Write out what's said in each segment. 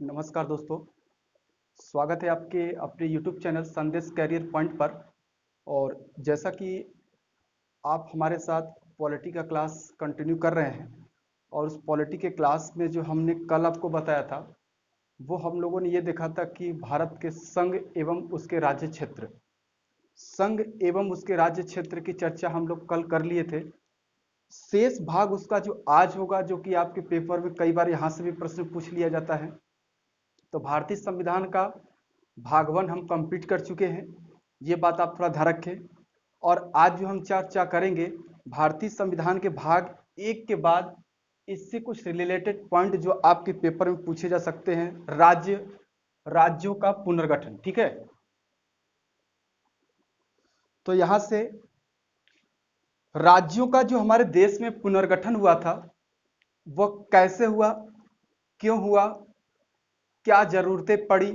नमस्कार दोस्तों। स्वागत है आपके अपने YouTube चैनल संदेश कैरियर पॉइंट पर। और जैसा कि आप हमारे साथ पॉलिटी का क्लास कंटिन्यू कर रहे हैं और उस पॉलिटी के क्लास में जो हमने कल आपको बताया था वो हम लोगों ने ये देखा था कि भारत के संघ एवं उसके राज्य क्षेत्र, संघ एवं उसके राज्य क्षेत्र की चर्चा हम लोग कल कर लिए थे। शेष भाग उसका जो आज होगा, जो कि आपके पेपर में कई बार यहाँ से भी प्रश्न पूछ लिया जाता है। तो भारतीय संविधान का भाग 1 हम कंप्लीट कर चुके हैं, ये बात आप थोड़ा ध्यान रखें। और आज जो हम चर्चा करेंगे भारतीय संविधान के भाग 1 के बाद इससे कुछ रिलेटेड पॉइंट जो आपके पेपर में पूछे जा सकते हैं। राज्यों का पुनर्गठन, ठीक है। तो यहां से राज्यों का जो हमारे देश में पुनर्गठन हुआ था वह कैसे हुआ, क्यों हुआ, क्या जरूरतें पड़ी,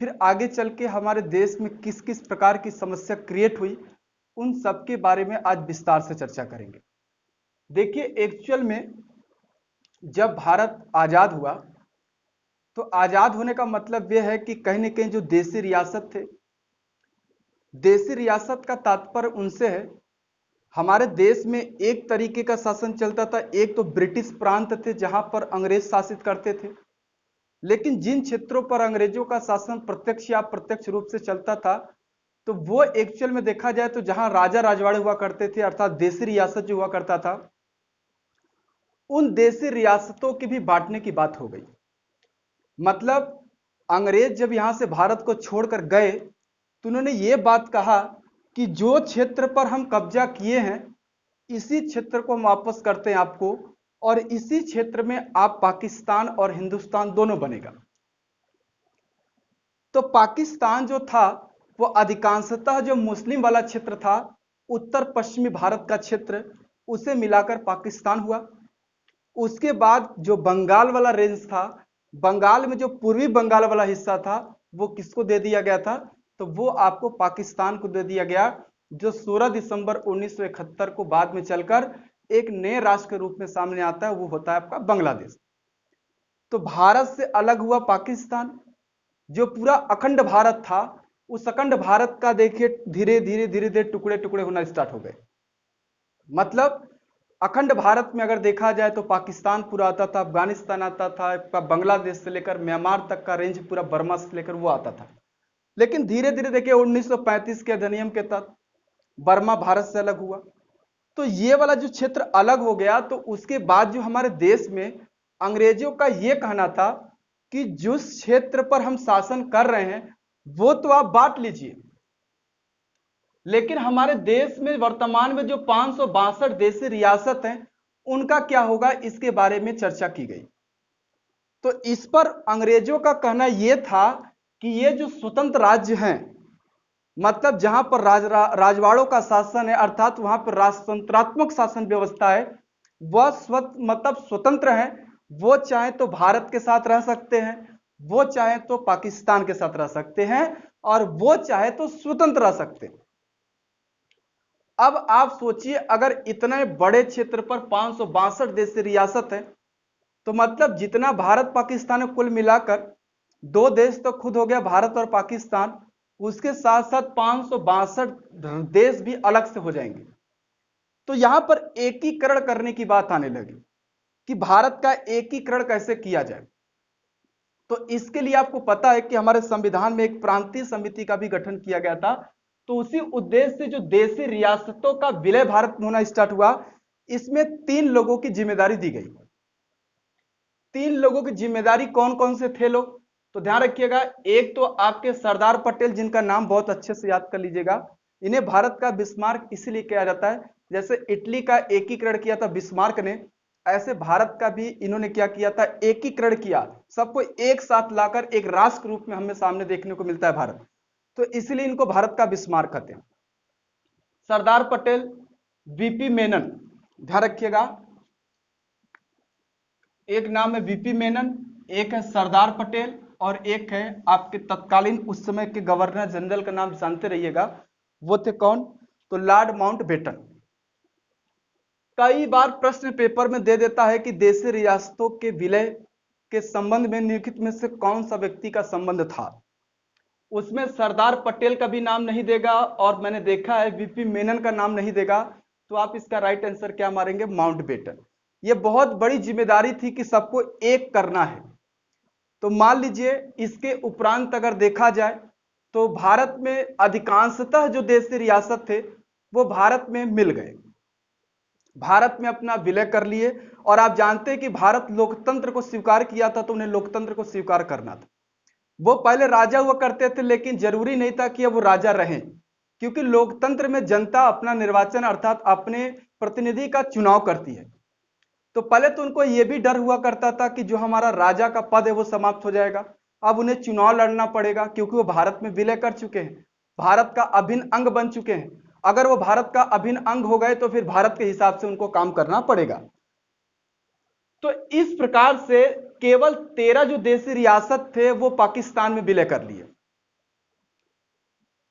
फिर आगे चल के हमारे देश में किस किस प्रकार की समस्या क्रिएट हुई, उन सब के बारे में आज विस्तार से चर्चा करेंगे। देखिए, एक्चुअल में जब भारत आजाद हुआ तो आजाद होने का मतलब यह है कि कहीं ना कहीं जो देसी रियासत थे, देसी रियासत का तात्पर्य उनसे है। हमारे देश में एक तरीके का शासन चलता था, एक तो ब्रिटिश प्रांत थे जहां पर अंग्रेज शासित करते थे। लेकिन जिन क्षेत्रों पर अंग्रेजों का शासन प्रत्यक्ष या अप्रत्यक्ष रूप से चलता था, तो वो एक्चुअल में देखा जाए तो जहां राजा राजवाड़े हुआ करते थे, अर्थात देसी रियासत जो हुआ करता था, उन देसी रियासतों की भी बांटने की बात हो गई। मतलब अंग्रेज जब यहां से भारत को छोड़कर गए तो उन्होंने ये बात कहा कि जो क्षेत्र पर हम कब्जा किए हैं इसी क्षेत्र को हम वापस करते हैं आपको, और इसी क्षेत्र में आप पाकिस्तान और हिंदुस्तान दोनों बनेगा। तो पाकिस्तान जो था वो अधिकांशतः जो मुस्लिम वाला क्षेत्र था, उत्तर पश्चिमी भारत का क्षेत्र, उसे मिलाकर पाकिस्तान हुआ। उसके बाद जो बंगाल वाला रेंज था, बंगाल में जो पूर्वी बंगाल वाला हिस्सा था वो किसको दे दिया गया था, तो वो आपको पाकिस्तान को दे दिया गया, जो 16 दिसंबर 1971 को बाद में चलकर एक नए राष्ट्र के रूप में सामने आता है, वो होता है आपका बांग्लादेश। तो भारत से अलग हुआ पाकिस्तान। जो पूरा अखंड भारत था, उस अखंड भारत का देखिए धीरे धीरे धीरे धीरे टुकड़े टुकड़े होना स्टार्ट हो गए। मतलब अखंड भारत में अगर देखा जाए तो पाकिस्तान पूरा आता था, अफगानिस्तान आता था, बांग्लादेश से लेकर म्यांमार तक का रेंज पूरा बर्मा से लेकर वो आता था। लेकिन धीरे धीरे देखिए 1935 के अधिनियम के तहत बर्मा भारत से अलग हुआ। तो ये वाला जो क्षेत्र अलग हो गया, तो उसके बाद जो हमारे देश में अंग्रेजों का ये कहना था कि जिस क्षेत्र पर हम शासन कर रहे हैं वो तो आप बांट लीजिए, लेकिन हमारे देश में वर्तमान में जो 562 देशी रियासत हैं उनका क्या होगा, इसके बारे में चर्चा की गई। तो इस पर अंग्रेजों का कहना यह था कि ये जो स्वतंत्र राज्य हैं, मतलब जहां पर राजवाड़ों का शासन है, अर्थात वहां पर राजतंत्रात्मक शासन व्यवस्था है, वह मतलब स्वतंत्र है। वो चाहे तो भारत के साथ रह सकते हैं, वो चाहे तो पाकिस्तान के साथ रह सकते हैं, और वो चाहे तो स्वतंत्र रह सकते हैं। अब आप सोचिए, अगर इतने बड़े क्षेत्र पर 562 देशी रियासत है, तो मतलब जितना भारत पाकिस्तान है कुल मिलाकर दो देश तो खुद हो गया, भारत और पाकिस्तान, उसके साथ साथ 562 देश भी अलग से हो जाएंगे। तो यहां पर एकीकरण करने की बात आने लगी कि भारत का एकीकरण कैसे किया जाए। तो इसके लिए आपको पता है कि हमारे संविधान में एक प्रांतीय समिति का भी गठन किया गया था। तो उसी उद्देश्य से जो देशी रियासतों का विलय भारत में होना स्टार्ट हुआ, इसमें 3 लोगों की जिम्मेदारी दी गई। 3 लोगों की जिम्मेदारी कौन कौन से थे लोग, तो ध्यान रखिएगा। एक तो आपके सरदार पटेल, जिनका नाम बहुत अच्छे से याद कर लीजिएगा। इन्हें भारत का बिस्मार्क इसीलिए किया जाता है, जैसे इटली का एकीकरण किया था बिस्मार्क ने, ऐसे भारत का भी इन्होंने क्या किया था, एकीकरण किया। सबको एक साथ लाकर एक राष्ट्र रूप में हमें सामने देखने को मिलता है भारत, तो इसलिए इनको भारत का बिस्मार्क कहते हैं। सरदार पटेल, वीपी मेनन, ध्यान रखिएगा। एक नाम है वीपी मेनन, एक है सरदार पटेल, और एक है आपके तत्कालीन उस समय के गवर्नर जनरल का नाम जानते रहिएगा, वो थे कौन, तो लॉर्ड माउंटबेटन। कई बार प्रश्न पेपर में दे देता है कि देशी रियासतों के विलय के संबंध में निम्नलिखित में से कौन सा व्यक्ति का संबंध था? उसमें सरदार पटेल का भी नाम नहीं देगा और मैंने देखा है वीपी मेनन का नाम नहीं देगा। तो आप इसका राइट आंसर क्या मारेंगे? माउंटबेटन। यह बहुत बड़ी जिम्मेदारी थी कि सबको एक करना है। तो मान लीजिए इसके उपरांत अगर देखा जाए तो भारत में अधिकांशतः जो देशी रियासत थे वो भारत में मिल गए, भारत में अपना विलय कर लिए। और आप जानते हैं कि भारत लोकतंत्र को स्वीकार किया था, तो उन्हें लोकतंत्र को स्वीकार करना था। वो पहले राजा हुआ करते थे, लेकिन जरूरी नहीं था कि अब वो राजा रहें, क्योंकि लोकतंत्र में जनता अपना निर्वाचन अर्थात अपने प्रतिनिधि का चुनाव करती है। तो पहले तो उनको यह भी डर हुआ करता था कि जो हमारा राजा का पद है वो समाप्त हो जाएगा, अब उन्हें चुनाव लड़ना पड़ेगा, क्योंकि वो भारत में विलय कर चुके हैं, भारत का अभिन्न अंग बन चुके हैं। अगर वो भारत का अभिन्न अंग हो गए तो फिर भारत के हिसाब से उनको काम करना पड़ेगा। तो इस प्रकार से केवल 13 जो देशी रियासत थे वो पाकिस्तान में विलय कर लिए।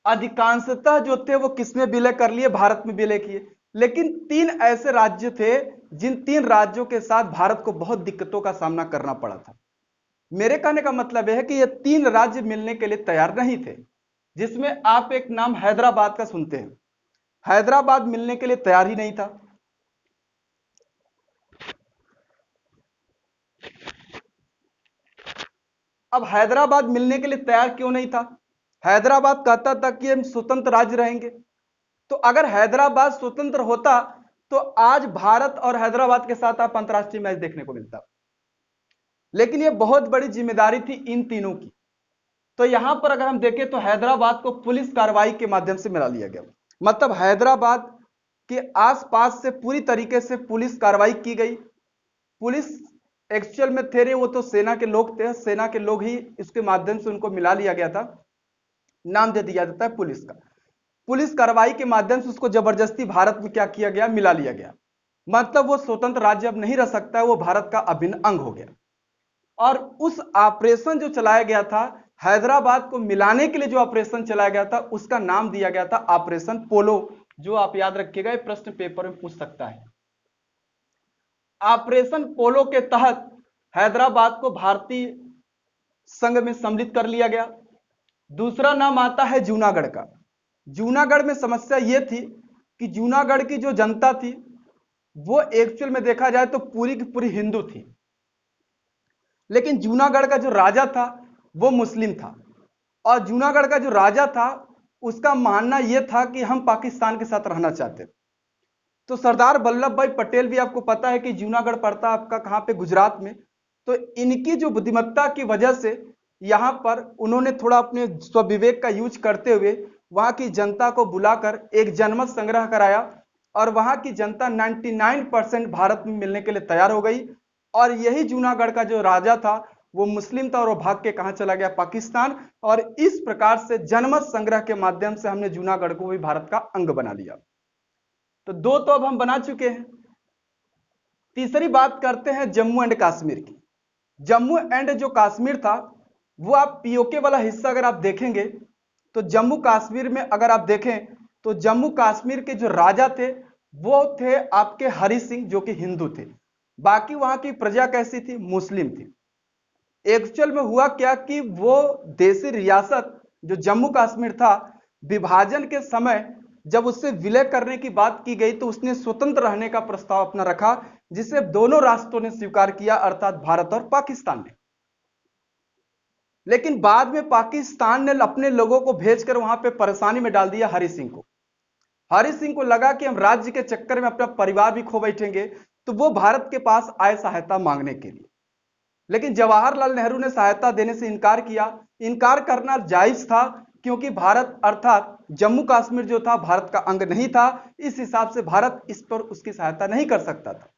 अधिकांशतः जो थे वो किसमें विलय कर लिए? भारत में विलय किए। लेकिन 3 ऐसे राज्य थे जिन 3 राज्यों के साथ भारत को बहुत दिक्कतों का सामना करना पड़ा था। मेरे कहने का मतलब यह है कि ये 3 राज्य मिलने के लिए तैयार नहीं थे, जिसमें आप एक नाम हैदराबाद का सुनते हैं। हैदराबाद मिलने के लिए तैयार ही नहीं था। अब हैदराबाद मिलने के लिए तैयार क्यों नहीं था? हैदराबाद कहता था कि हम स्वतंत्र राज्य रहेंगे। तो अगर हैदराबाद स्वतंत्र होता तो आज भारत और हैदराबाद के साथ आप अंतरराष्ट्रीय मैच देखने को मिलता। लेकिन यह बहुत बड़ी जिम्मेदारी थी इन तीनों की। तो यहां पर अगर हम देखें तो हैदराबाद को पुलिस कार्रवाई के माध्यम से मिला लिया गया। मतलब हैदराबाद के आसपास से पूरी तरीके से पुलिस कार्रवाई की गई। पुलिस एक्चुअल में थे नहीं, वो तो सेना के लोग थे, सेना के लोग ही इसके माध्यम से उनको मिला लिया गया था, नाम दे दिया जाता है पुलिस का। पुलिस कार्रवाई के माध्यम से उसको जबरदस्ती भारत में क्या किया गया? मिला लिया गया। मतलब वो स्वतंत्र राज्य अब नहीं रह सकता है, वो भारत का अभिन्न अंग हो गया। और उस ऑपरेशन जो चलाया गया था, हैदराबाद को मिलाने के लिए जो ऑपरेशन चलाया गया था, उसका नाम दिया गया था ऑपरेशन पोलो, जो आप याद रखिएगा प्रश्न पेपर में पूछ सकता है। ऑपरेशन पोलो के तहत हैदराबाद को भारतीय संघ में सम्मिलित कर लिया गया। दूसरा नाम आता है जूनागढ़ का। जूनागढ़ में समस्या यह थी कि जूनागढ़ की जो जनता थी वो एक्चुअल में देखा जाए तो पूरी की पूरी हिंदू थी, लेकिन जूनागढ़ का जो राजा था वो मुस्लिम था। और जूनागढ़ का जो राजा था उसका मानना यह था कि हम पाकिस्तान के साथ रहना चाहते। तो सरदार वल्लभ भाई पटेल भी, आपको पता है कि जूनागढ़ पड़ता आपका कहां पे? गुजरात में। तो इनकी जो बुद्धिमत्ता की वजह से यहां पर उन्होंने थोड़ा अपने स्वविवेक का यूज करते हुए वहां की जनता को बुलाकर एक जनमत संग्रह कराया, और वहां की जनता 99% भारत में मिलने के लिए तैयार हो गई। और यही जूनागढ़ का जो राजा था वो मुस्लिम था, और वो भाग के कहां चला गया? पाकिस्तान। और इस प्रकार से जनमत संग्रह के माध्यम से हमने जूनागढ़ को भी भारत का अंग बना लिया। तो 2 तो अब हम बना चुके हैं। तीसरी बात करते हैं जम्मू एंड कश्मीर की। जम्मू एंड जो कश्मीर था वो आप पीओके वाला हिस्सा अगर आप देखेंगे तो जम्मू कश्मीर में अगर आप देखें तो जम्मू कश्मीर के जो राजा थे वो थे आपके हरि सिंह, जो कि हिंदू थे। बाकी वहां की प्रजा कैसी थी? मुस्लिम थी। एक्चुअल में हुआ क्या कि वो देशी रियासत जो जम्मू कश्मीर था, विभाजन के समय जब उससे विलय करने की बात की गई तो उसने स्वतंत्र रहने का प्रस्ताव अपना रखा, जिसे दोनों राष्ट्रों ने स्वीकार किया, अर्थात भारत और पाकिस्तान ने। लेकिन बाद में पाकिस्तान ने अपने लोगों को भेजकर वहां पे परेशानी में डाल दिया हरि सिंह को। हरि सिंह को लगा कि हम राज्य के चक्कर में अपना परिवार भी खो बैठेंगे, तो वो भारत के पास आए सहायता मांगने के लिए। लेकिन जवाहरलाल नेहरू ने सहायता देने से इनकार किया। इनकार करना जायज था, क्योंकि भारत अर्थात जम्मू कश्मीर जो था भारत का अंग नहीं था, इस हिसाब से भारत इस पर उसकी सहायता नहीं कर सकता था।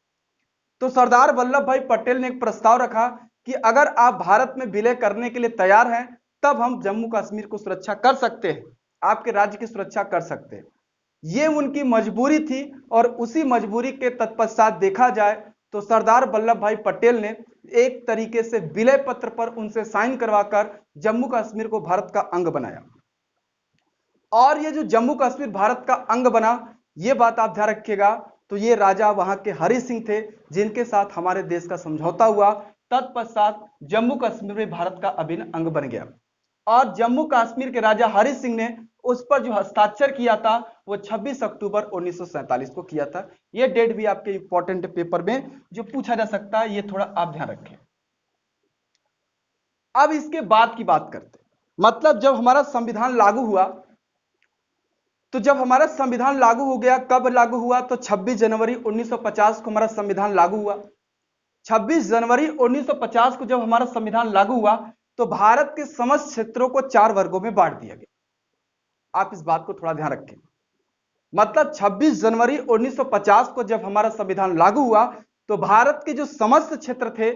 तो सरदार वल्लभ भाई पटेल ने एक प्रस्ताव रखा कि अगर आप भारत में विलय करने के लिए तैयार हैं तब हम जम्मू कश्मीर को सुरक्षा कर सकते हैं, आपके राज्य की सुरक्षा कर सकते हैं। ये उनकी मजबूरी थी, और उसी मजबूरी के तत्पश्चात देखा जाए तो सरदार वल्लभ भाई पटेल ने एक तरीके से विलय पत्र पर उनसे साइन करवाकर जम्मू कश्मीर को भारत का अंग बनाया। और ये जो जम्मू कश्मीर भारत का अंग बना, ये बात आप ध्यान रखिएगा, तो ये राजा वहां के हरि सिंह थे, जिनके साथ हमारे देश का समझौता हुआ तत्पश्चात जम्मू कश्मीर में भारत का अभिन्न अंग बन गया और जम्मू कश्मीर के राजा हरि सिंह ने उस पर जो हस्ताक्षर किया था वो 26 अक्टूबर 1947 को किया था। ये डेट भी आपके इंपॉर्टेंट पेपर में जो पूछा जा सकता है, ये थोड़ा आप ध्यान रखें। अब इसके बाद की बात करते हैं, मतलब जब हमारा संविधान लागू हुआ, तो जब हमारा संविधान लागू हो गया, कब लागू हुआ? तो 26 जनवरी 1950 को हमारा संविधान लागू हुआ। 26 जनवरी 1950 को जब हमारा संविधान लागू हुआ तो भारत के समस्त क्षेत्रों को 4 वर्गों में बांट दिया गया। आप इस बात को थोड़ा ध्यान रखें, मतलब 26 जनवरी 1950 को जब हमारा संविधान लागू हुआ तो भारत के जो समस्त क्षेत्र थे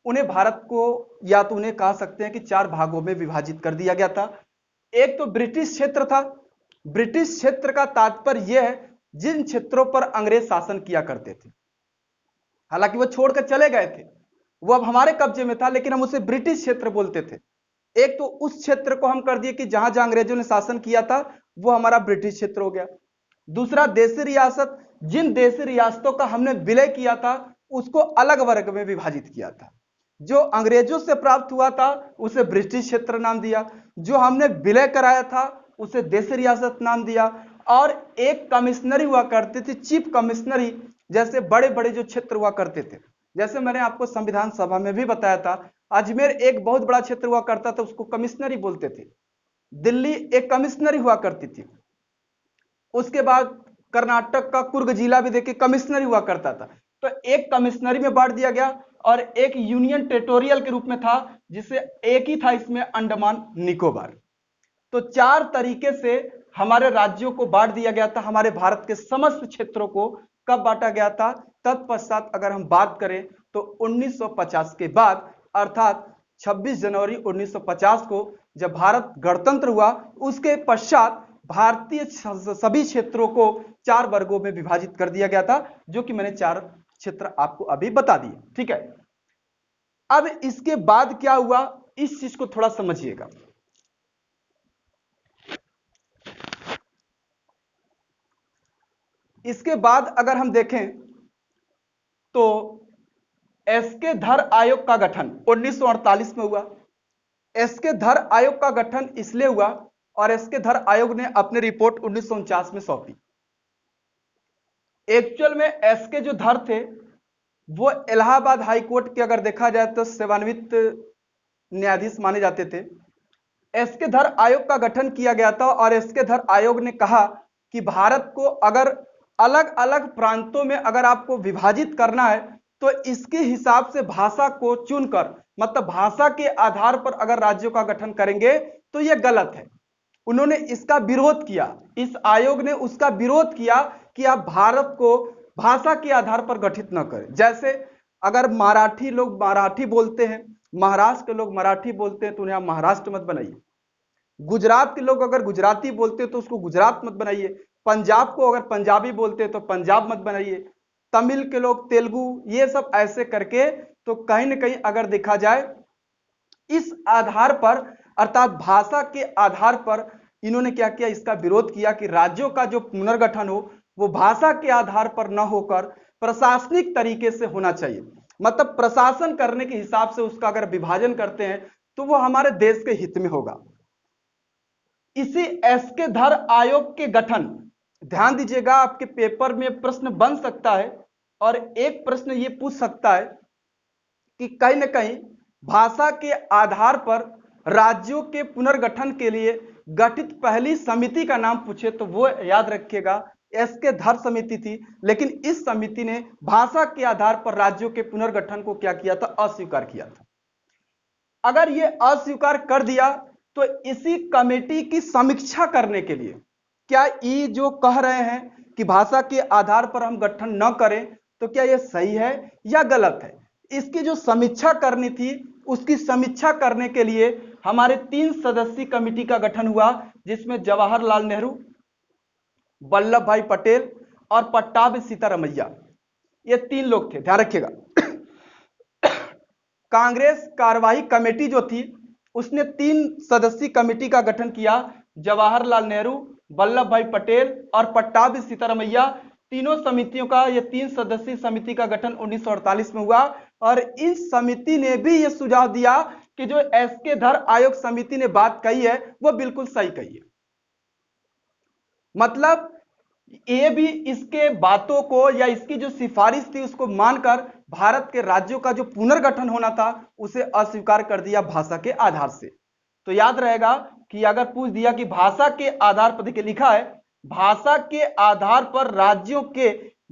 उन्हें भारत को या तो उन्हें कह सकते हैं कि 4 भागों में विभाजित कर दिया गया था। एक तो ब्रिटिश क्षेत्र था। ब्रिटिश क्षेत्र का तात्पर्य यह है जिन क्षेत्रों पर अंग्रेज शासन किया करते थे, हालांकि वो छोड़कर चले गए थे, वो अब हमारे कब्जे में था, लेकिन हम उसे ब्रिटिश क्षेत्र बोलते थे। एक तो उस क्षेत्र को हम कर दिए कि जहां जहां अंग्रेजों ने शासन किया था वो हमारा ब्रिटिश क्षेत्र हो गया। दूसरा देशी रियासत, जिन देशी रियासतों का हमने विलय किया था उसको अलग वर्ग में विभाजित किया था। जो अंग्रेजों से प्राप्त हुआ था उसे ब्रिटिश क्षेत्र नाम दिया, जो हमने विलय कराया था उसे देशी रियासत नाम दिया। और एक कमिश्नरी हुआ करती थी, चीफ कमिश्नरी, जैसे बड़े बड़े जो क्षेत्र हुआ करते थे, जैसे मैंने आपको संविधान सभा में भी बताया था, अजमेर एक बहुत बड़ा क्षेत्र हुआ करता था, उसको कमिश्नरी बोलते थे। दिल्ली एक कमिश्नरी हुआ करती थी। उसके बाद कर्नाटक का कुर्ग जिला भी देखिए कमिश्नरी हुआ करता था। तो एक कमिश्नरी में बांट दिया गया और एक यूनियन टेरिटोरियल के रूप में था, जिसे एक ही था इसमें अंडमान निकोबार। तो 4 तरीके से हमारे राज्यों को बांट दिया गया था। हमारे भारत के समस्त क्षेत्रों को कब बांटा गया था? तत्पश्चात अगर हम बात करें तो 1950 के बाद, अर्थात 26 जनवरी 1950 को जब भारत गणतंत्र हुआ, उसके पश्चात भारतीय सभी क्षेत्रों को 4 वर्गों में विभाजित कर दिया गया था, जो कि मैंने 4 क्षेत्र आपको अभी बता दिए। ठीक है, अब इसके बाद क्या हुआ इस चीज को थोड़ा समझिएगा। इसके बाद अगर हम देखें तो एसके धर आयोग का गठन 1948 में हुआ। एसके धर आयोग का गठन इसलिए हुआ और एसके धर आयोग ने अपनी रिपोर्ट 1949 में सौंपी। एक्चुअल में एसके जो धर थे वो इलाहाबाद हाईकोर्ट के अगर देखा जाए तो सेवान्वित न्यायाधीश माने जाते थे। एसके धर आयोग का गठन किया गया था और एसके धर आयोग ने कहा कि भारत को अगर अलग अलग प्रांतों में अगर आपको विभाजित करना है तो इसके हिसाब से भाषा को चुनकर, मतलब भाषा के आधार पर अगर राज्यों का गठन करेंगे तो यह गलत है। उन्होंने इसका विरोध किया, इस आयोग ने उसका विरोध किया कि आप भारत को भाषा के आधार पर गठित न करें। जैसे अगर मराठी लोग मराठी बोलते हैं, महाराष्ट्र के लोग मराठी बोलते हैं तो उन्हें आप महाराष्ट्र मत बनाइए। गुजरात के लोग अगर गुजराती बोलते हैं तो उसको गुजरात मत बनाइए। पंजाब को अगर पंजाबी बोलते हैं तो पंजाब मत बनाइए। तमिल के लोग तेलुगु, ये सब ऐसे करके, तो कहीं ना कहीं अगर देखा जाए इस आधार पर, अर्थात भाषा के आधार पर इन्होंने क्या किया, इसका विरोध किया कि राज्यों का जो पुनर्गठन हो वो भाषा के आधार पर न होकर प्रशासनिक तरीके से होना चाहिए। मतलब प्रशासन करने के हिसाब से उसका अगर विभाजन करते हैं तो वो हमारे देश के हित में होगा। इसी एसके धर आयोग के गठन, ध्यान दीजिएगा, आपके पेपर में प्रश्न बन सकता है और एक प्रश्न ये पूछ सकता है कि कहीं ना कहीं भाषा के आधार पर राज्यों के पुनर्गठन के लिए गठित पहली समिति का नाम पूछे तो वो याद रखिएगा एसके धर समिति थी। लेकिन इस समिति ने भाषा के आधार पर राज्यों के पुनर्गठन को क्या किया था, अस्वीकार किया था। अगर ये अस्वीकार कर दिया तो इसी कमेटी की समीक्षा करने के लिए, क्या ये जो कह रहे हैं कि भाषा के आधार पर हम गठन न करें, तो क्या ये सही है या गलत है, इसकी जो समीक्षा करनी थी, उसकी समीक्षा करने के लिए हमारे 3 सदस्यीय कमेटी का गठन हुआ, जिसमें जवाहरलाल नेहरू, वल्लभ भाई पटेल और पट्टाभी सीतारामैया, ये 3 लोग थे, ध्यान रखिएगा। कांग्रेस कार्यवाही कमेटी जो थी उसने 3 सदस्यीय कमेटी का गठन किया, जवाहरलाल नेहरू, वल्लभ भाई पटेल और पट्टाभी सीतारामैया। तीनों समितियों का, ये 3 सदस्यीय समिति का गठन 1948 में हुआ और इस समिति ने भी यह सुझाव दिया कि जो एसके धर आयोग समिति ने बात कही है वो बिल्कुल सही कही है। मतलब ये भी इसके बातों को या इसकी जो सिफारिश थी उसको मानकर भारत के राज्यों का जो पुनर्गठन होना था उसे अस्वीकार कर दिया भाषा के आधार से। तो याद रहेगा कि अगर पूछ दिया कि भाषा के आधार पर, देखिए लिखा है भाषा के आधार पर राज्यों के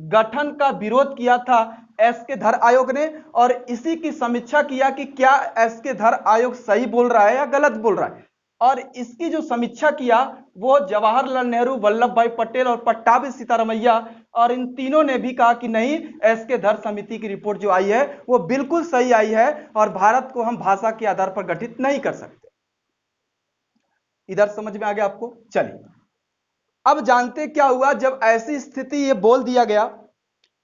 गठन का विरोध किया था एसके धर आयोग ने और इसी की समीक्षा किया कि क्या एसके धर आयोग सही बोल रहा है या गलत बोल रहा है। और इसकी जो समीक्षा किया वो जवाहरलाल नेहरू, वल्लभ भाई पटेल और पट्टाभी सीतारमैया, और इन तीनों ने भी कहा कि नहीं, एसके धर समिति की रिपोर्ट जो आई है वो बिल्कुल सही आई है और भारत को हम भाषा के आधार पर गठित नहीं कर सकते। इधर समझ में आ गया आपको? चलिए अब जानते क्या हुआ जब ऐसी स्थिति ये बोल दिया गया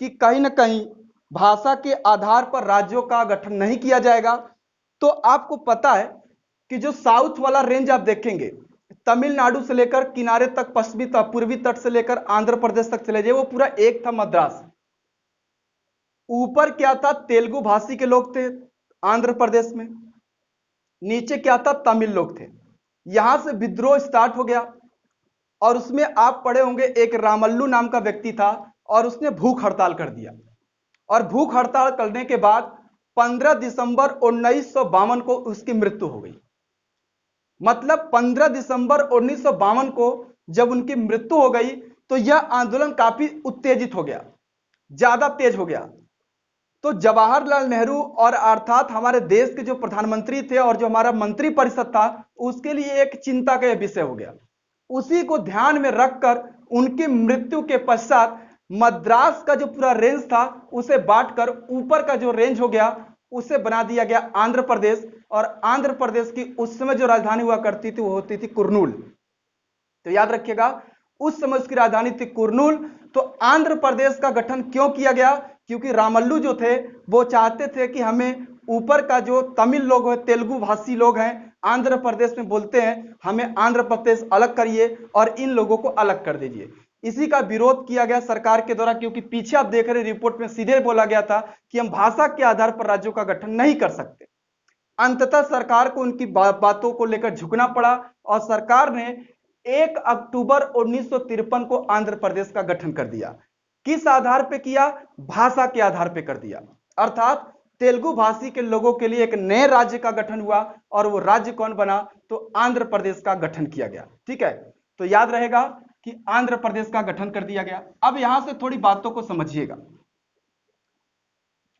कि कहीं ना कहीं भाषा के आधार पर राज्यों का गठन नहीं किया जाएगा। तो आपको पता है कि जो साउथ वाला रेंज आप देखेंगे, तमिलनाडु से लेकर किनारे तक पश्चिमी पूर्वी तट से लेकर आंध्र प्रदेश तक चले जाए, वो पूरा एक था मद्रास। ऊपर क्या था? तेलुगु भाषी के लोग थे आंध्र प्रदेश में, नीचे क्या था? तमिल लोग थे। यहां से विद्रोह स्टार्ट हो गया और उसमें आप पढ़े होंगे एक रामल्लू नाम का व्यक्ति था और उसने भूख हड़ताल कर दिया और भूख हड़ताल करने के बाद 15 दिसंबर 1952 को उसकी मृत्यु हो गई। मतलब 15 दिसंबर 1952 को जब उनकी मृत्यु हो गई तो यह आंदोलन काफी उत्तेजित हो गया, ज्यादा तेज हो गया। तो जवाहरलाल नेहरू और अर्थात हमारे देश के जो प्रधानमंत्री थे और जो हमारा मंत्री परिषद था उसके लिए एक चिंता का यह विषय हो गया। उसी को ध्यान में रखकर उनकी मृत्यु के पश्चात मद्रास का जो पूरा रेंज था उसे बांटकर ऊपर का जो रेंज हो गया उसे बना दिया गया आंध्र प्रदेश। और आंध्र प्रदेश की उस समय जो राजधानी हुआ करती थी वो होती थी कुर्नूल। तो याद रखिएगा उस समय उसकी राजधानी थी कुर्नूल। तो आंध्र प्रदेश का गठन क्यों किया गया? क्योंकि रामल्लू जो थे वो चाहते थे कि हमें ऊपर का जो तमिल लोग हैं, तेलुगु भाषी लोग हैं, आंध्र प्रदेश में बोलते हैं, हमें आंध्र प्रदेश अलग करिए और इन लोगों को अलग कर दीजिए। इसी का विरोध किया गया सरकार के द्वारा, क्योंकि पीछे आप देख रहे रिपोर्ट में सीधे बोला गया था कि हम भाषा के आधार पर राज्यों का गठन नहीं कर सकते। अंततः सरकार को उनकी बातों को लेकर झुकना पड़ा और सरकार ने 1 अक्टूबर 1953 को आंध्र प्रदेश का गठन कर दिया। किस आधार पर किया? भाषा के आधार पर कर दिया। अर्थात तेलुगु भाषी के लोगों के लिए एक नए राज्य का गठन हुआ और वो राज्य कौन बना? तो आंध्र प्रदेश का गठन किया गया। ठीक है, तो याद रहेगा कि आंध्र प्रदेश का गठन कर दिया गया। अब यहां से थोड़ी बातों को समझिएगा।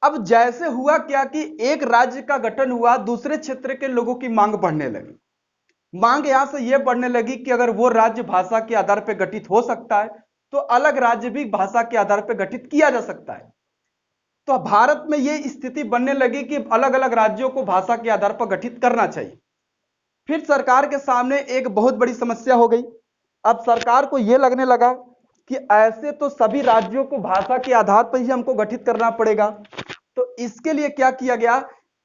अब जैसे हुआ क्या कि एक राज्य का गठन हुआ, दूसरे क्षेत्र के लोगों की मांग बढ़ने लगी। मांग यहां से यह बढ़ने लगी कि अगर वो राज्य भाषा के आधार पर गठित हो सकता है तो अलग राज्य भी भाषा के आधार पर गठित किया जा सकता है। तो भारत में यह स्थिति बनने लगी कि अलग अलग राज्यों को भाषा के आधार पर गठित करना चाहिए। फिर सरकार के सामने एक बहुत बड़ी समस्या हो गई। अब सरकार को यह लगने लगा कि ऐसे तो सभी राज्यों को भाषा के आधार पर ही हमको गठित करना पड़ेगा। तो इसके लिए क्या किया गया?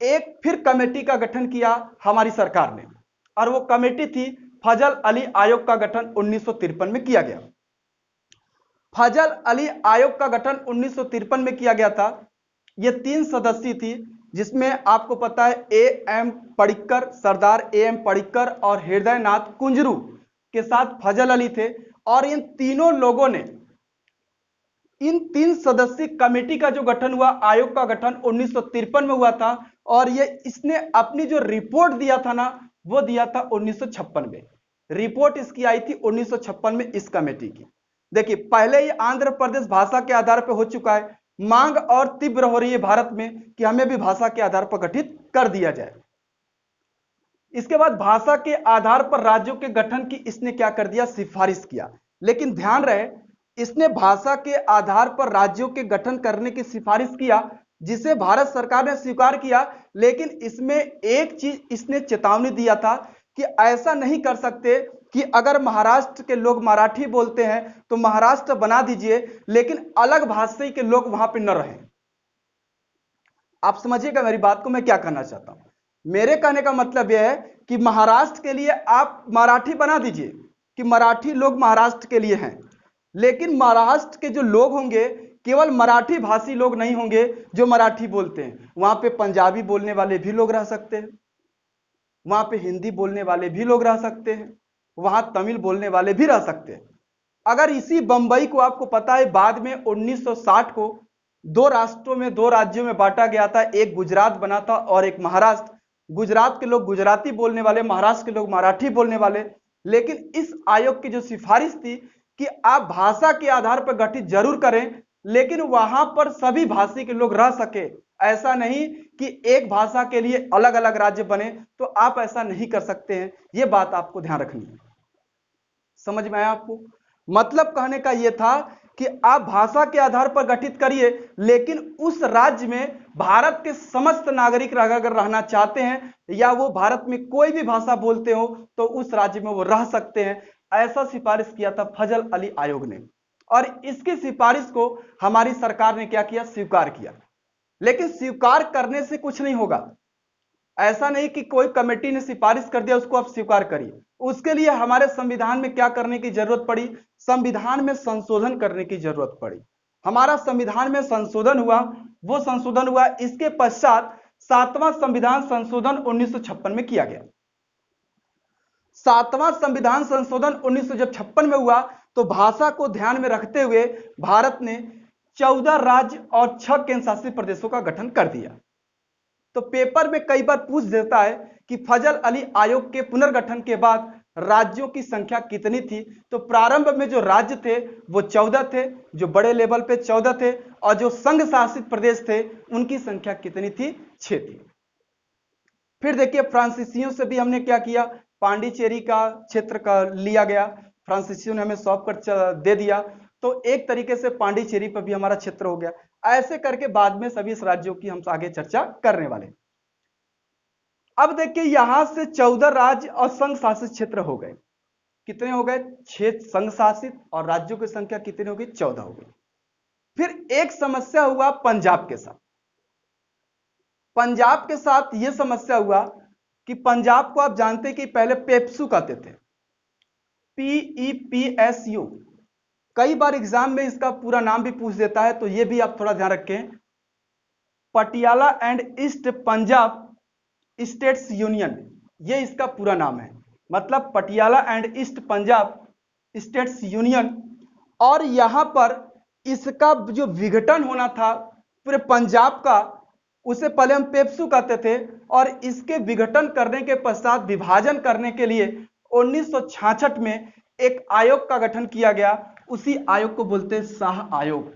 एक फिर कमेटी का गठन किया हमारी सरकार ने और वो कमेटी थी फजल अली आयोग का गठन 1953 में किया गया। फजल अली आयोग का गठन 1953 में किया गया था। यह 3 सदस्यीय थी जिसमें आपको पता है A.M. पडिक्कर, सरदार A.M. पडिक्कर और हृदयनाथ कुंजरू के साथ फजल अली थे। और इन तीनों लोगों ने, इन 3 सदस्यीय कमेटी का जो गठन हुआ, आयोग का गठन 1953 में हुआ था और इसने अपनी जो रिपोर्ट दिया था ना वो दिया था 1956 में। रिपोर्ट इसकी आई थी 1956 में इस कमेटी की। देखिए पहले ही आंध्र प्रदेश भाषा के आधार पर हो चुका है, मांग और तीव्र हो रही है भारत में कि हमें भी भाषा के आधार पर गठित कर दिया जाए। इसके बाद भाषा के आधार पर राज्यों के गठन की इसने क्या कर दिया? सिफारिश किया। लेकिन ध्यान रहे इसने भाषा के आधार पर राज्यों के गठन करने की सिफारिश किया जिसे भारत सरकार ने स्वीकार किया। लेकिन इसमें एक चीज इसने चेतावनी दिया था कि ऐसा नहीं कर सकते कि अगर महाराष्ट्र के लोग मराठी बोलते हैं तो महाराष्ट्र बना दीजिए लेकिन अलग भाषा के लोग वहां पर न रहें। आप समझिएगा मेरी बात को, मैं क्या कहना चाहता हूं। मेरे कहने का मतलब यह है कि महाराष्ट्र के लिए आप मराठी बना दीजिए कि मराठी लोग महाराष्ट्र के लिए हैं, लेकिन महाराष्ट्र के जो लोग होंगे केवल मराठी भाषी लोग नहीं होंगे जो मराठी बोलते हैं, वहां पे पंजाबी बोलने वाले भी लोग रह सकते हैं, वहां पे हिंदी बोलने वाले भी लोग रह सकते हैं, वहां तमिल बोलने वाले भी रह सकते हैं। अगर इसी बंबई को आपको पता है बाद में 1960 को दो राष्ट्रों में, दो राज्यों में बांटा गया था, एक गुजरात बना था और एक महाराष्ट्र। गुजरात के लोग गुजराती बोलने वाले, महाराष्ट्र के लोग मराठी बोलने वाले। लेकिन इस आयोग की जो सिफारिश थी कि आप भाषा के आधार पर गठित जरूर करें, लेकिन वहां पर सभी भाषी के लोग रह सके। ऐसा नहीं कि एक भाषा के लिए अलग अलग राज्य बने, तो आप ऐसा नहीं कर सकते हैं। यह बात आपको ध्यान रखनी है। समझ में आया आपको? मतलब कहने का यह था कि आप भाषा के आधार पर गठित करिए, लेकिन उस राज्य में भारत के समस्त नागरिक अगर रहना चाहते हैं या वो भारत में कोई भी भाषा बोलते हो तो उस राज्य में वो रह सकते हैं। ऐसा सिफारिश किया था फजल अली आयोग ने, और इसकी सिफारिश को हमारी सरकार ने क्या किया? स्वीकार किया। लेकिन स्वीकार करने से कुछ नहीं होगा। ऐसा नहीं कि कोई कमेटी ने सिफारिश कर दिया उसको आप स्वीकार करिए। उसके लिए हमारे संविधान में क्या करने की जरूरत पड़ी? संविधान में संशोधन करने की जरूरत पड़ी। हमारा संविधान में संशोधन हुआ, वो संशोधन हुआ इसके पश्चात 7वां संविधान संशोधन 1956 में किया गया। 7वां संविधान संशोधन 1956 में हुआ तो भाषा को ध्यान में रखते हुए भारत ने 14 राज्य और 6 केंद्र शासित प्रदेशों का गठन कर दिया। तो पेपर में कई बार पूछ देता है कि फजल अली आयोग के पुनर्गठन के बाद राज्यों की संख्या कितनी थी? तो प्रारंभ में जो राज्य थे वो 14 थे, जो बड़े लेवल पे 14 थे, और जो संघ शासित प्रदेश थे उनकी संख्या कितनी थी? 6 थी। फिर देखिए फ्रांसीसियों से भी हमने क्या किया? पांडिचेरी का क्षेत्र का लिया गया, फ्रांसीसियों ने हमें सौंप कर दे दिया, तो एक तरीके से पांडिचेरी पर भी हमारा क्षेत्र हो गया। ऐसे करके बाद में सभी इस राज्यों की हम आगे चर्चा करने वाले। अब देखिए यहां से 14 राज्य और संघ शासित क्षेत्र हो गए। कितने हो गए? 6 संघ शासित, और राज्यों की संख्या कितनी हो गई? 14 हो गई। फिर एक समस्या हुआ पंजाब के साथ। पंजाब के साथ यह समस्या हुआ कि पंजाब को आप जानते कि पहले पेप्सू कहते थे, PEPSU। कई बार एग्जाम में इसका पूरा नाम भी पूछ देता है, तो यह भी आप थोड़ा ध्यान रखें। Patiala and east Punjab states union, यह इसका पूरा नाम है। मतलब Patiala and east Punjab states union. और यहां पर इसका जो विघटन होना था पूरे पंजाब का, उसे पहले हम पेप्सू कहते थे, और इसके विघटन करने के पश्चात विभाजन करने के लिए 1966 में एक आयोग का गठन किया गया। उसी आयोग को बोलते हैं शाह आयोग।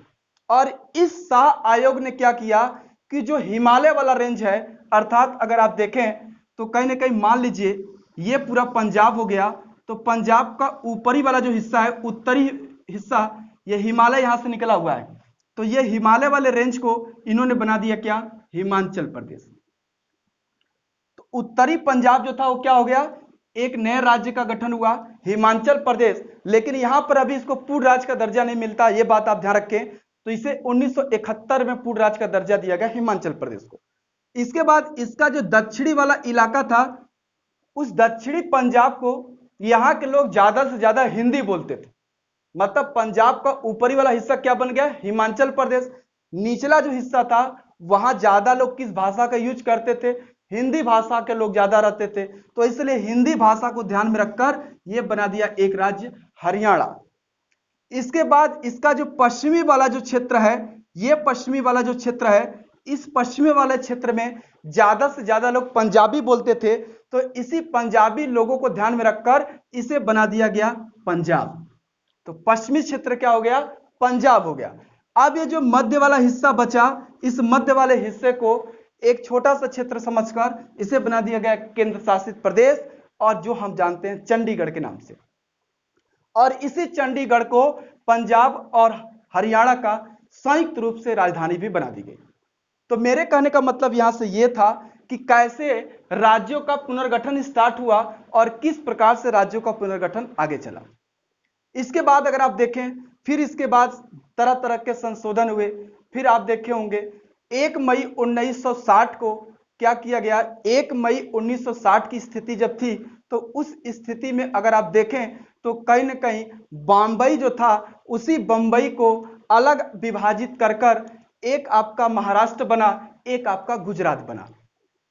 और इस शाह आयोग ने क्या किया कि जो हिमालय वाला रेंज है, अर्थात अगर आप देखें तो कहीं ना कहीं मान लीजिए ये पूरा पंजाब हो गया, तो पंजाब का ऊपरी वाला जो हिस्सा है, उत्तरी हिस्सा, ये हिमालय यहां से निकला हुआ है, तो ये हिमालय वाले रेंज को इन्होंने बना दिया क्या? हिमाचल प्रदेश। तो उत्तरी पंजाब जो था वो क्या हो गया? एक नए राज्य का गठन हुआ, हिमाचल प्रदेश। लेकिन यहां पर अभी इसको पूर्ण राज्य का दर्जा नहीं मिलता, यह बात आप ध्यान रखें। तो इसे 1971 में पूर्ण राज्य का दर्जा दिया गया हिमाचल प्रदेश को। इसके बाद इसका जो दक्षिणी वाला इलाका था, उस दक्षिणी पंजाब को यहां के लोग ज्यादा से ज्यादा हिंदी बोलते थे। मतलब पंजाब का ऊपरी वाला हिस्सा क्या बन गया? हिमाचल प्रदेश। निचला जो हिस्सा था वहां ज्यादा लोग किस भाषा का यूज करते थे? हिंदी भाषा के लोग ज्यादा रहते थे, तो इसलिए हिंदी भाषा को ध्यान में रखकर यह बना दिया एक राज्य हरियाणा। इसके बाद इसका जो पश्चिमी वाला जो क्षेत्र है, यह पश्चिमी वाला जो क्षेत्र है, इस पश्चिमी वाले क्षेत्र में ज्यादा से ज्यादा लोग पंजाबी बोलते थे, तो इसी पंजाबी लोगों को ध्यान में रखकर इसे बना दिया गया पंजाब। तो पश्चिमी क्षेत्र क्या हो गया? पंजाब हो गया। अब ये जो मध्य वाला हिस्सा बचा, इस मध्य वाले हिस्से को एक छोटा सा क्षेत्र समझकर इसे बना दिया गया केंद्र शासित प्रदेश, और जो हम जानते हैं चंडीगढ़ के नाम से। और इसी चंडीगढ़ को पंजाब और हरियाणा का संयुक्त रूप से राजधानी भी बना दी गई। तो मेरे कहने का मतलब यहां से यह था कि कैसे राज्यों का पुनर्गठन स्टार्ट हुआ और किस प्रकार से राज्यों का पुनर्गठन आगे चला। इसके बाद अगर आप देखें, फिर इसके बाद तरह तरह के संशोधन हुए। फिर आप देखे होंगे 1 मई 1960 को क्या किया गया? 1 मई 1960 की स्थिति जब थी, तो उस स्थिति में अगर आप देखें तो कहीं ना कहीं बॉम्बई जो था उसी बंबई को अलग विभाजित कर कर एक आपका महाराष्ट्र बना, एक आपका गुजरात बना।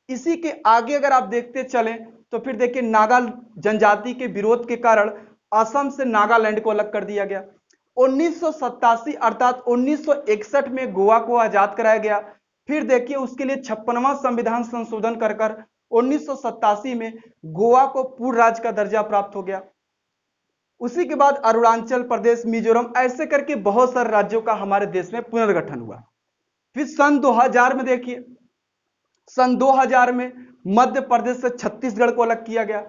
इसी के आगे अगर आप देखते चलें तो फिर देखिए नागा जनजाति के विरोध के कारण असम से नागालैंड को अलग कर दिया गया। 1987 अर्थात 1961 में गोवा को आजाद कराया गया। फिर देखिए उसके लिए 56वां संविधान संशोधन कर 1987 में गोवा को पूर्ण राज्य का दर्जा प्राप्त हो गया। उसी के बाद अरुणाचल प्रदेश, मिजोरम, ऐसे करके बहुत सारे राज्यों का हमारे देश में पुनर्गठन हुआ। फिर सन 2000 में देखिए, सन 2000 में मध्य प्रदेश से छत्तीसगढ़ को अलग किया गया।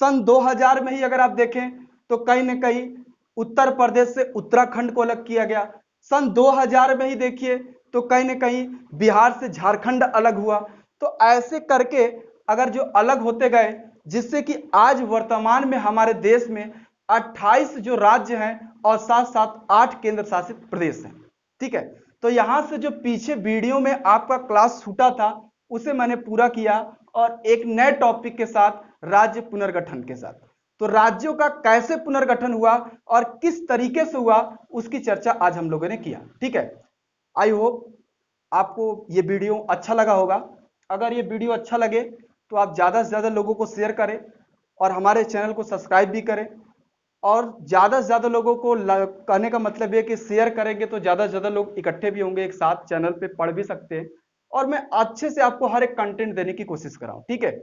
सन 2000 में ही अगर आप देखें तो कहीं ना कहीं उत्तर प्रदेश से उत्तराखंड को अलग किया गया। सन 2000 में ही देखिए तो कहीं ना कहीं बिहार से झारखंड अलग हुआ। तो ऐसे करके अगर जो अलग होते गए, जिससे कि आज वर्तमान में हमारे देश में 28 जो राज्य हैं और साथ साथ 8 केंद्र शासित प्रदेश हैं। ठीक है, तो यहां से जो पीछे वीडियो में आपका क्लास छूटा था उसे मैंने पूरा किया और एक नए टॉपिक के साथ, राज्य पुनर्गठन के साथ। तो राज्यों का कैसे पुनर्गठन हुआ और किस तरीके से हुआ उसकी चर्चा आज हम लोगों ने किया। ठीक है, आई होप आपको ये वीडियो अच्छा लगा होगा। अगर ये वीडियो अच्छा लगे तो आप ज़्यादा से ज़्यादा लोगों को शेयर करें और हमारे चैनल को सब्सक्राइब भी करें। और ज़्यादा से ज़्यादा लोगों को कहने का मतलब ये कि शेयर करेंगे तो ज़्यादा से ज़्यादा लोग इकट्ठे भी होंगे, एक साथ चैनल पे पढ़ भी सकते हैं और मैं अच्छे से आपको हर एक कंटेंट देने की कोशिश कर रहा हूँ। ठीक है,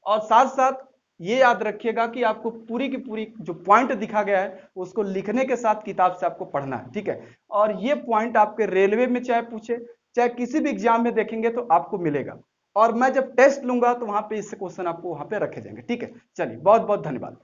और साथ साथ ये याद रखिएगा कि आपको पूरी की पूरी जो पॉइंट दिखा गया है उसको लिखने के साथ किताब से आपको पढ़ना है। ठीक है, और ये पॉइंट आपके रेलवे में चाहे पूछे चाहे किसी भी एग्जाम में देखेंगे तो आपको मिलेगा। और मैं जब टेस्ट लूंगा तो वहां पे इससे क्वेश्चन आपको वहां पे रखे जाएंगे। ठीक है, चलिए बहुत बहुत धन्यवाद।